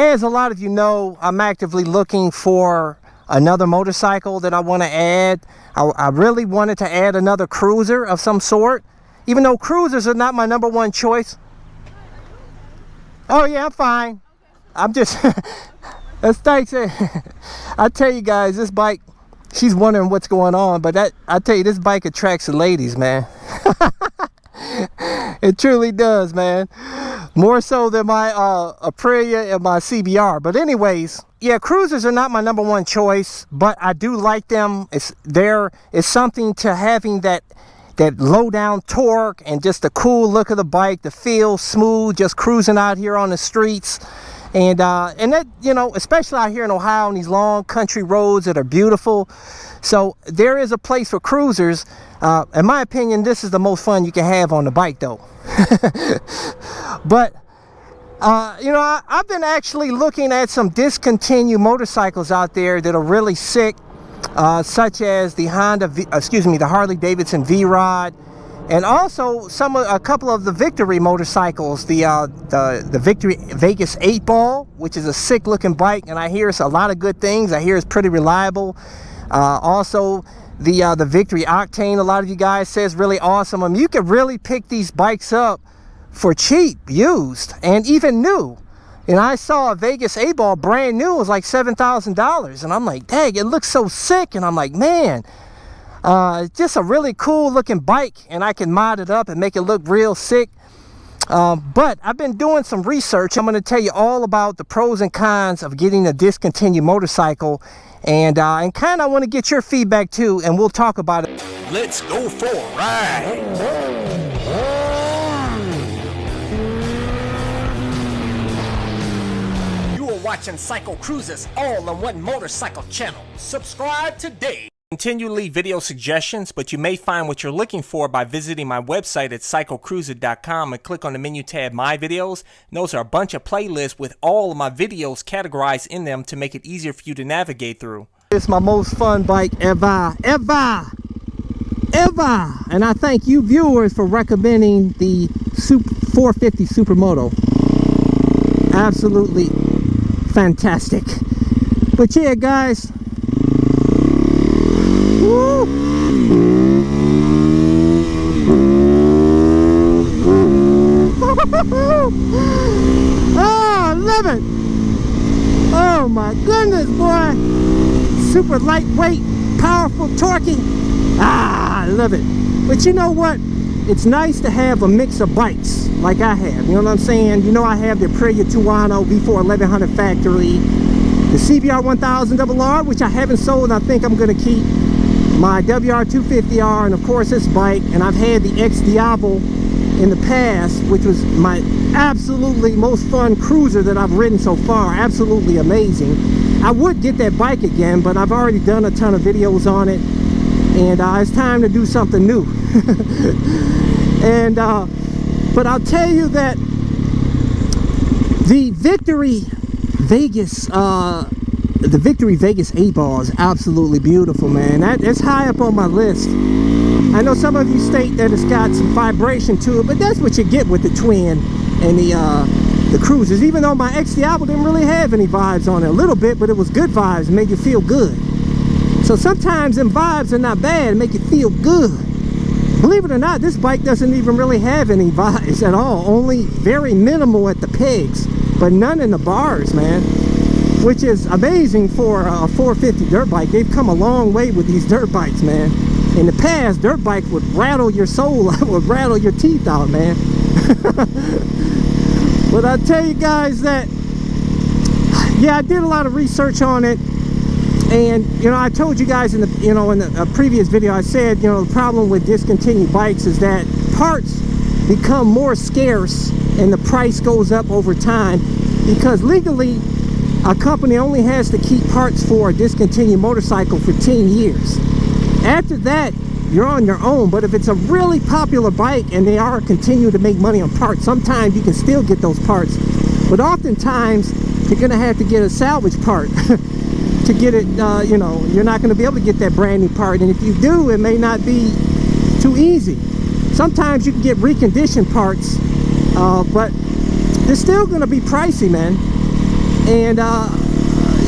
As a lot of you know, I'm actively looking for another motorcycle that I want to add. I really wanted to add another cruiser of some sort, even though cruisers are not my #1 choice. Oh yeah, I'm fine. I'm just, as thanks. I tell you guys, this bike, she's wondering what's going on, but I tell you, this bike attracts the ladies, man. It truly does, man. More so than my Aprilia and my CBR. But anyways, yeah, cruisers are not my #1 choice, but I do like them. There is something to having that low down torque and just the cool look of the bike, the feel smooth, just cruising out here on the streets. And that, you know, especially out here in Ohio on these long country roads that are beautiful. So there is a place for cruisers. In my opinion, this is the most fun you can have on the bike though. But you know, I've been actually looking at some discontinued motorcycles out there that are really sick, such as the the Harley Davidson V Rod, and also a couple of the Victory motorcycles, the Victory Vegas 8 Ball, which is a sick looking bike, and I hear it's a lot of good things. I hear it's pretty reliable. Also the Victory Octane, a lot of you guys say is really awesome. I mean, you could really pick these bikes up for cheap, used, and even new. And I saw a Vegas 8 Ball brand new, it was like $7,000, and I'm like, dang, it looks so sick. And I'm like, man, it's just a really cool looking bike, and I can mod it up and make it look real sick. But I've been doing some research. I'm going to tell you all about the pros and cons of getting a discontinued motorcycle, and kind of want to get your feedback too, and we'll talk about it. Let's go for a ride. Watching CycleCruza's all-in-one motorcycle channel. Subscribe today. Continue to leave video suggestions, but you may find what you're looking for by visiting my website at CycleCruza.com and click on the menu tab My Videos. And those are a bunch of playlists with all of my videos categorized in them to make it easier for you to navigate through. It's my most fun bike ever. And I thank you viewers for recommending the 450 Supermoto. Absolutely fantastic. But yeah, guys, woo. Oh, I love it. Oh my goodness, boy. Super lightweight, powerful, torquey. I love it. But you know what? It's nice to have a mix of bikes like I have. You know what I'm saying? You know, I have the Aprilia Tuono V4 1100 factory, the CBR 1000 RR, which I haven't sold, and I think I'm going to keep, my WR 250R, and of course this bike. And I've had the X Diablo in the past, which was my absolutely most fun cruiser that I've ridden so far. Absolutely amazing. I would get that bike again, but I've already done a ton of videos on it, and it's time to do something new. And but I'll tell you that the Victory Vegas 8 Ball is absolutely beautiful, man. That's high up on my list. I know some of you state that it's got some vibration to it, but that's what you get with the twin and the cruisers. Even though my X Diablo didn't really have any vibes on it, a little bit, but it was good vibes, it made you feel good. So sometimes them vibes are not bad, make you feel good. Believe it or not, this bike doesn't even really have any vibes at all. Only very minimal at the pegs, but none in the bars, man. Which is amazing for a 450 dirt bike. They've come a long way with these dirt bikes, man. In the past, dirt bikes would rattle your soul out, would rattle your teeth out, man. But I'll tell you guys that, yeah, I did a lot of research on it. And you know, I told you guys in the previous video, I said, you know, the problem with discontinued bikes is that parts become more scarce and the price goes up over time, because legally a company only has to keep parts for a discontinued motorcycle for 10 years. After that, you're on your own. But if it's a really popular bike and they are continue to make money on parts, sometimes you can still get those parts, but oftentimes you're gonna have to get a salvage part to get it. You know, you're not going to be able to get that brand new part, and if you do, it may not be too easy. Sometimes you can get reconditioned parts, but they're still going to be pricey, man. And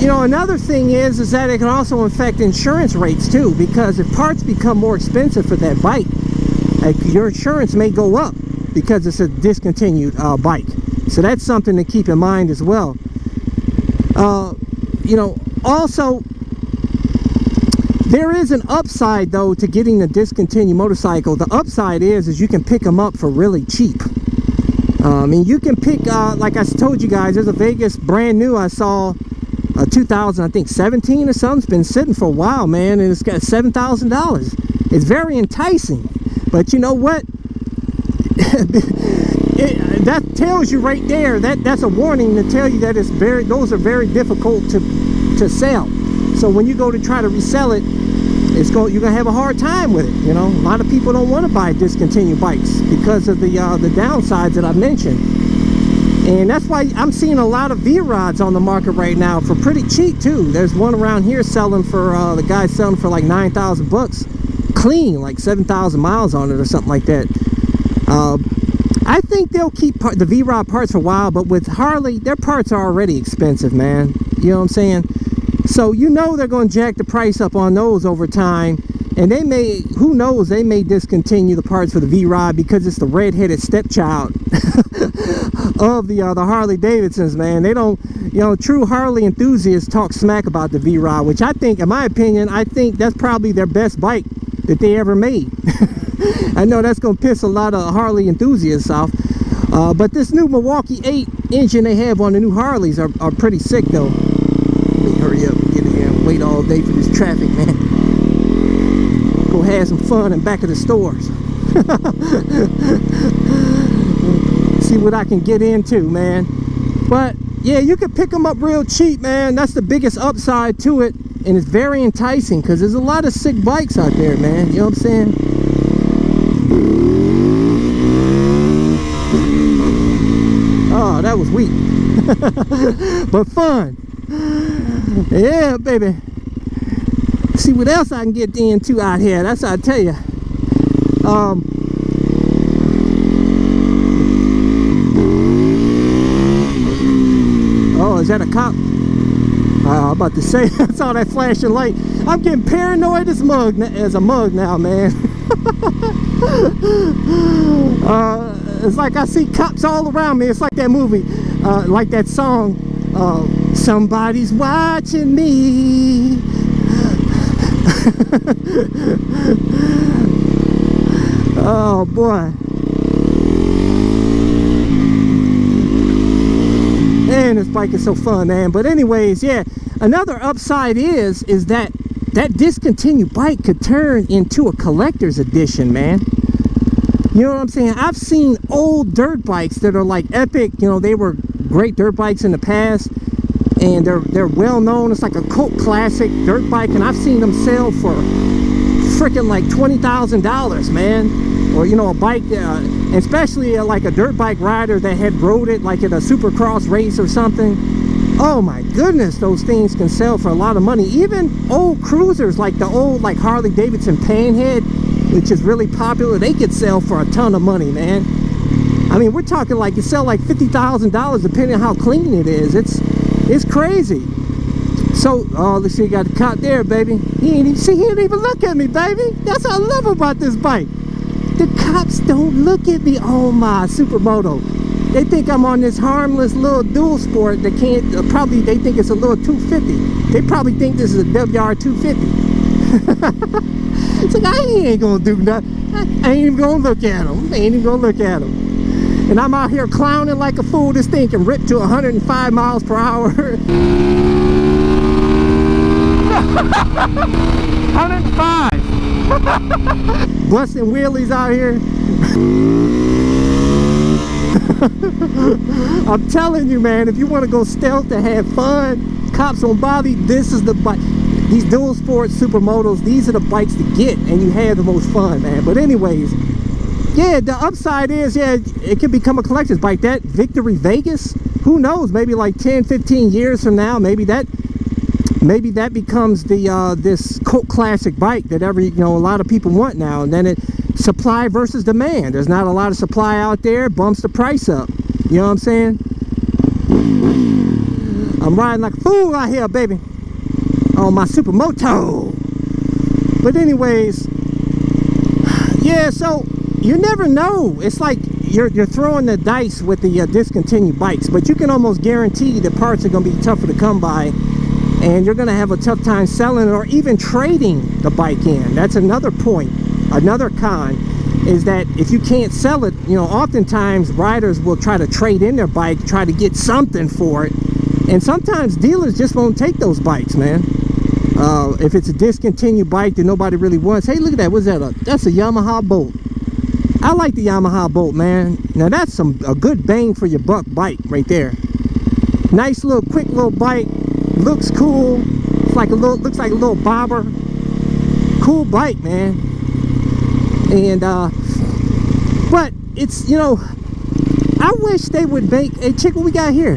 you know, another thing is that it can also affect insurance rates too, because if parts become more expensive for that bike, like, your insurance may go up because it's a discontinued bike. So that's something to keep in mind as well. You know, also, there is an upside though to getting the discontinued motorcycle. The upside is you can pick them up for really cheap. I mean, you can pick, like I told you guys, there's a Vegas brand new I saw, 2000, I think 17 or something. It's been sitting for a while, man, and it's got $7,000. It's very enticing, but you know what? That tells you right there, that's a warning to tell you that it's those are very difficult to sell. So when you go to try to resell it, you're gonna have a hard time with it. You know, a lot of people don't want to buy discontinued bikes because of the downsides that I mentioned. And that's why I'm seeing a lot of V Rods on the market right now for pretty cheap too. There's one around here selling for the guy's selling for like 9,000 bucks, clean, like 7,000 miles on it or something like that. I think they'll keep the V Rod parts for a while, but with Harley, their parts are already expensive, man. You know what I'm saying? So you know they're going to jack the price up on those over time, and they may, who knows, they may discontinue the parts for the V Rod because it's the red-headed stepchild of the Harley Davidsons, man. They don't, you know, true Harley enthusiasts talk smack about the V Rod, which I think, in my opinion, I think that's probably their best bike that they ever made. I know that's going to piss a lot of Harley enthusiasts off, but this new Milwaukee 8 engine they have on the new Harleys are pretty sick though. Let me hurry up and get in here and wait all day for this traffic, man. Go have some fun in back of the stores. See what I can get into, man. But yeah, you can pick them up real cheap, man. That's the biggest upside to it, and it's very enticing because there's a lot of sick bikes out there, man. You know what I'm saying? Oh, that was weak. But fun. Yeah, baby. See what else I can get into out here. That's what I tell you. Oh, is that a cop? I'm about to say, I saw that flashing light. I'm getting paranoid as a mug now, man. It's like I see cops all around me. It's like that movie, like that song, somebody's watching me. Oh boy. Man, this bike is so fun, man. But anyways, yeah, another upside is that discontinued bike could turn into a collector's edition, man. You know what I'm saying? I've seen old dirt bikes that are like epic. You know, they were great dirt bikes in the past, and they're well known. It's like a cult classic dirt bike, and I've seen them sell for freaking like $20,000, man. Or, you know, a bike, especially like a dirt bike rider that had rode it like at a supercross race or something. Oh my goodness, those things can sell for a lot of money. Even old cruisers like the old like Harley Davidson Panhead, which is really popular, they could sell for a ton of money, man. I mean, we're talking like you sell like $50,000 depending on how clean it is. It's crazy. So, oh, let's see, you got the cop there, baby. He didn't even look at me, baby. That's what I love about this bike. The cops don't look at me. Oh my, Supermoto. They think I'm on this harmless little dual sport that can't, probably they think it's a little 250. They probably think this is a WR 250. It's like, I ain't gonna do nothing. I ain't even gonna look at them. I ain't even gonna look at them. And I'm out here clowning like a fool. This thing can rip to 105 miles per hour. 105. Busting wheelies out here. I'm telling you, man, if you want to go stealth to have fun, cops won't bother you, this is the bike. These dual sport Supermotos, these are the bikes to get, and you have the most fun, man. But anyways, yeah, the upside is, yeah, it can become a collector's bike. That Victory Vegas, who knows, maybe like 10-15 years from now, maybe that becomes the this cult classic bike that a lot of people want now. And then it supply versus demand. There's not a lot of supply out there, bumps the price up. You know what I'm saying? I'm riding like a fool out here, baby, on my Supermoto. But anyways, yeah, so you never know. It's like you're throwing the dice with the discontinued bikes, but you can almost guarantee the parts are going to be tougher to come by, and you're going to have a tough time selling it or even trading the bike in. That's another point. Another con is that if you can't sell it, you know, oftentimes riders will try to trade in their bike, try to get something for it, and sometimes dealers just won't take those bikes, man. If it's a discontinued bike that nobody really wants. Hey, look at that. What's that? That's a Yamaha Bolt. I like the Yamaha Bolt, man. Now that's a good bang for your buck bike right there. Nice little quick little bike. Looks cool. It's like looks like a little bobber. Cool bike, man. And but it's, you know, I wish they would make. Hey, check what we got here.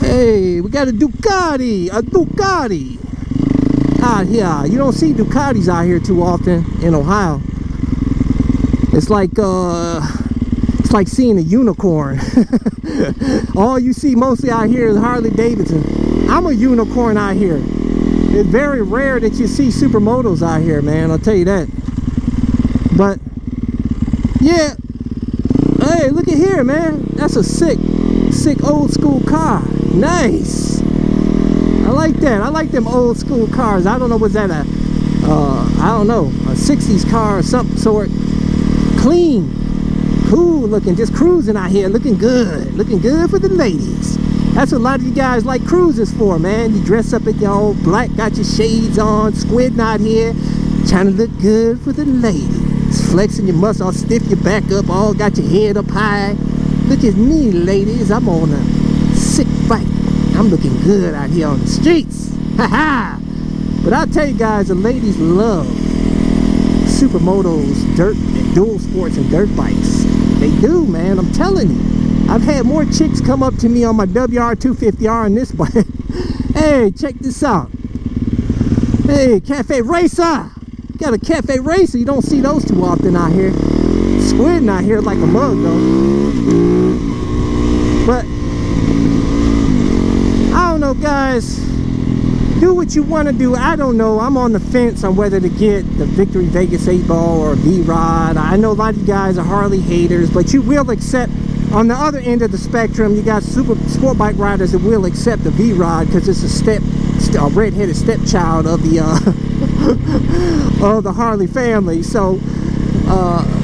Hey, we got a Ducati. Out here. You don't see Ducatis out here too often in Ohio. It's like seeing a unicorn. All you see mostly out here is Harley Davidson. I'm a unicorn out here. It's very rare that you see Supermotos out here, man. I'll tell you that. But yeah, hey, look at here, man. That's a sick old school car. Nice. I like that. I like them old school cars. I don't know, was that I don't know, a 60s car or some sort. Clean, cool looking, just cruising out here, looking good for the ladies. That's what a lot of you guys like cruises for, man. You dress up in your old black, got your shades on, squinting out here, trying to look good for the ladies, flexing your muscle, all stiff your back up, all got your head up high. Look at me, ladies, I'm on a sick bike. I'm looking good out here on the streets. Haha. But I'll tell you guys, the ladies love Supermotos, dual sports and dirt bikes. They do, man. I'm telling you. I've had more chicks come up to me on my WR250R on this bike. Hey, check this out. Hey, Cafe Racer. Got a Cafe Racer. You don't see those too often out here. Squinting out here like a mug, though. But I don't know, guys. Do what you want to do. I don't know. I'm on the fence on whether to get the Victory Vegas 8-ball or V Rod. I know a lot of you guys are Harley haters, but you will accept, on the other end of the spectrum, you got sport bike riders that will accept the V Rod because it's a red-headed stepchild of the of the Harley family. So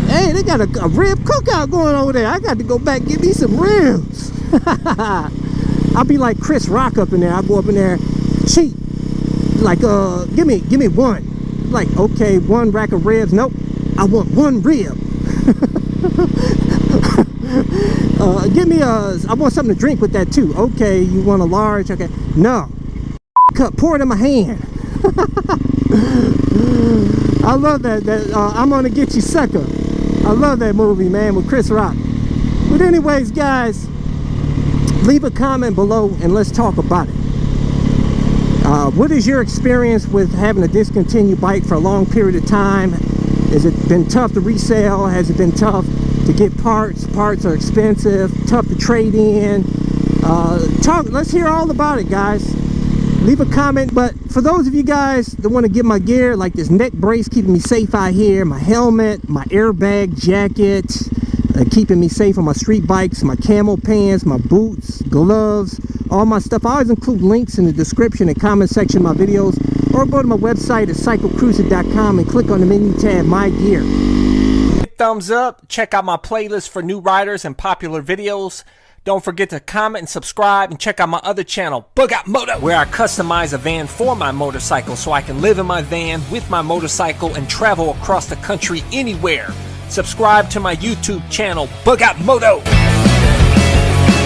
hey, they got a rib cookout going over there. I got to go back and get me some ribs. I'll be like Chris Rock up in there. I'll go up in there cheap, like give me one. Like, okay, one rack of ribs. Nope, I want one rib. Give me I want something to drink with that too. Okay, you want a large? Okay, no, cut, pour it in my hand. I love that I'm gonna get you, sucker. I love that movie, man, with Chris Rock. But anyways, guys, leave a comment below and let's talk about it. What is your experience with having a discontinued bike for a long period of time? Has it been tough to resell? Has it been tough to get parts? Parts are expensive, tough to trade in. Let's hear all about it, guys. Leave a comment. But for those of you guys that want to get my gear, like this neck brace keeping me safe out here, my helmet, my airbag jacket, keeping me safe on my street bikes, my camo pants, my boots, gloves, all my stuff. I always include links in the description and comment section of my videos, or go to my website at CycleCruza.com and click on the menu tab, My Gear. Hit thumbs up, check out my playlist for new riders and popular videos. Don't forget to comment and subscribe, and check out my other channel, Bug Out Moto, where I customize a van for my motorcycle so I can live in my van with my motorcycle and travel across the country anywhere. Subscribe to my YouTube channel, Bug Out Moto.